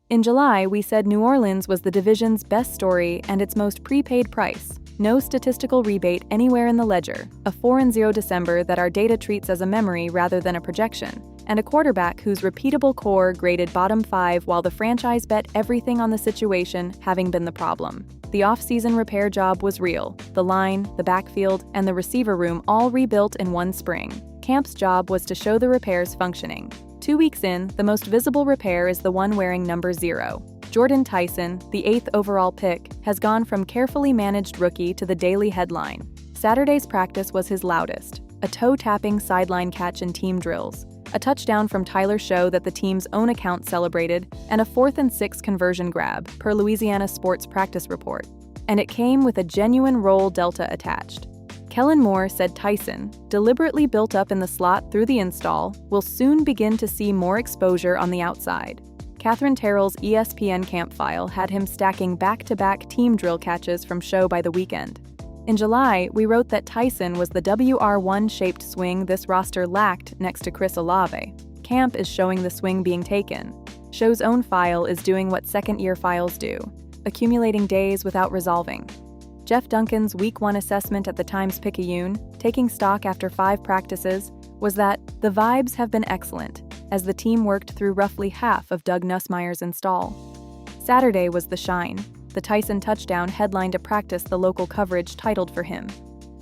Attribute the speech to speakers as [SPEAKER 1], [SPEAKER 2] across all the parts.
[SPEAKER 1] In July, we said New Orleans was the division's best story and its most prepaid price. No statistical rebate anywhere in the ledger, a 4-0 December that our data treats as a memory rather than a projection, and a quarterback whose repeatable core graded bottom 5 while the franchise bet everything on the situation having been the problem. The off-season repair job was real. The line, the backfield, and the receiver room all rebuilt in one spring. Camp's job was to show the repairs functioning. 2 weeks in, the most visible repair is the one wearing number 0. Jordyn Tyson, the 8th overall pick, has gone from carefully managed rookie to the daily headline. Saturday's practice was his loudest, a toe-tapping sideline catch in team drills, a touchdown from Shough that the team's own account celebrated, and a 4th and 6 conversion grab, per Louisiana Sports Practice Report. And it came with a genuine roll delta attached. Kellen Moore said Tyson, deliberately built up in the slot through the install, will soon begin to see more exposure on the outside. Catherine Terrell's ESPN camp file had him stacking back-to-back team drill catches from Shough by the weekend. In July, we wrote that Tyson was the WR1-shaped swing this roster lacked next to Chris Olave. Camp is showing the swing being taken. Show's own file is doing what second-year files do, accumulating days without resolving. Jeff Duncan's Week 1 assessment at the Times-Picayune, taking stock after 5 practices, was that the vibes have been excellent, as the team worked through roughly half of Doug Nussmeier's install. Saturday was the shine. The Tyson touchdown headlined a practice the local coverage titled for him.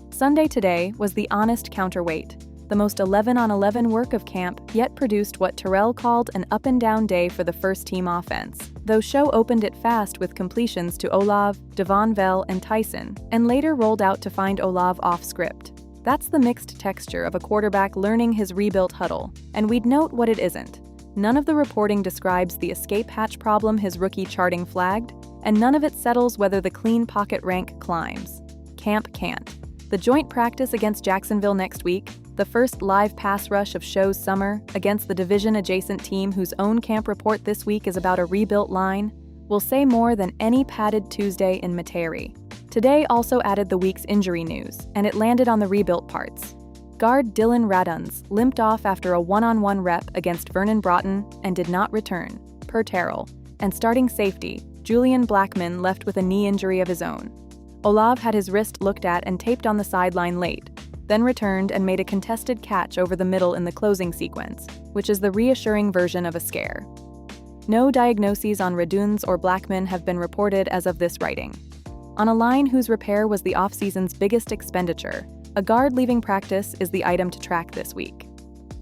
[SPEAKER 1] Sunday today was the honest counterweight. The most 11-on-11 work of camp yet produced what Terrell called an up-and-down day for the first-team offense, though Shough opened it fast with completions to Olave, Devon Vell, and Tyson, and later rolled out to find Olave off-script. That's the mixed texture of a quarterback learning his rebuilt huddle, and we'd note what it isn't. None of the reporting describes the escape hatch problem his rookie charting flagged, and none of it settles whether the clean pocket rank climbs. Camp can't. The joint practice against Jacksonville next week, the first live pass rush of Show's summer against the division-adjacent team whose own camp report this week is about a rebuilt line, will say more than any padded Tuesday in Metairie. Today also added the week's injury news, and it landed on the rebuilt parts. Guard Dylan Raduns limped off after a one-on-one rep against Vernon Broughton and did not return, per Terrell, and starting safety, Julian Blackmon left with a knee injury of his own. Olave had his wrist looked at and taped on the sideline late, then returned and made a contested catch over the middle in the closing sequence, which is the reassuring version of a scare. No diagnoses on Raduns or Blackmon have been reported as of this writing. On a line whose repair was the offseason's biggest expenditure, a guard leaving practice is the item to track this week.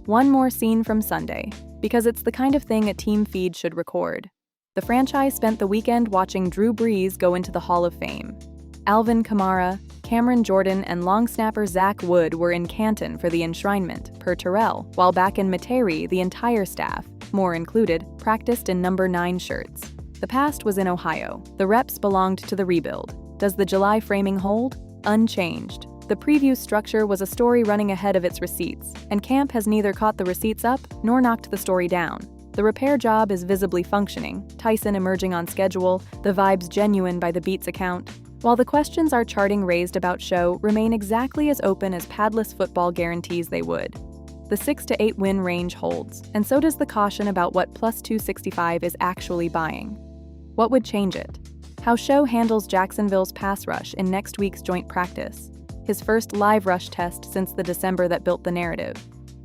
[SPEAKER 1] One more scene from Sunday, because it's the kind of thing a team feed should record. The franchise spent the weekend watching Drew Brees go into the Hall of Fame. Alvin Kamara, Cameron Jordan, and long snapper Zach Wood were in Canton for the enshrinement, per Terrell, while back in Metairie, the entire staff, Moore included, practiced in number 9 shirts. The past was in Ohio. The reps belonged to the rebuild. Does the July framing hold? Unchanged. The preview structure was a story running ahead of its receipts, and camp has neither caught the receipts up nor knocked the story down. The repair job is visibly functioning, Tyson emerging on schedule, the vibes genuine by the Beats account, while the questions our charting raised about Shough remain exactly as open as padless football guarantees they would. The 6 to 8 win range holds, and so does the caution about what plus 265 is actually buying. What would change it? How Shough handles Jacksonville's pass rush in next week's joint practice, his first live rush test since the December that built the narrative,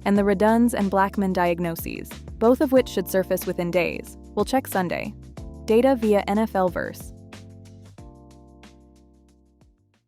[SPEAKER 1] and the Raduns and Blackmon diagnoses, both of which should surface within days. We'll check Sunday. Data via NFL Verse.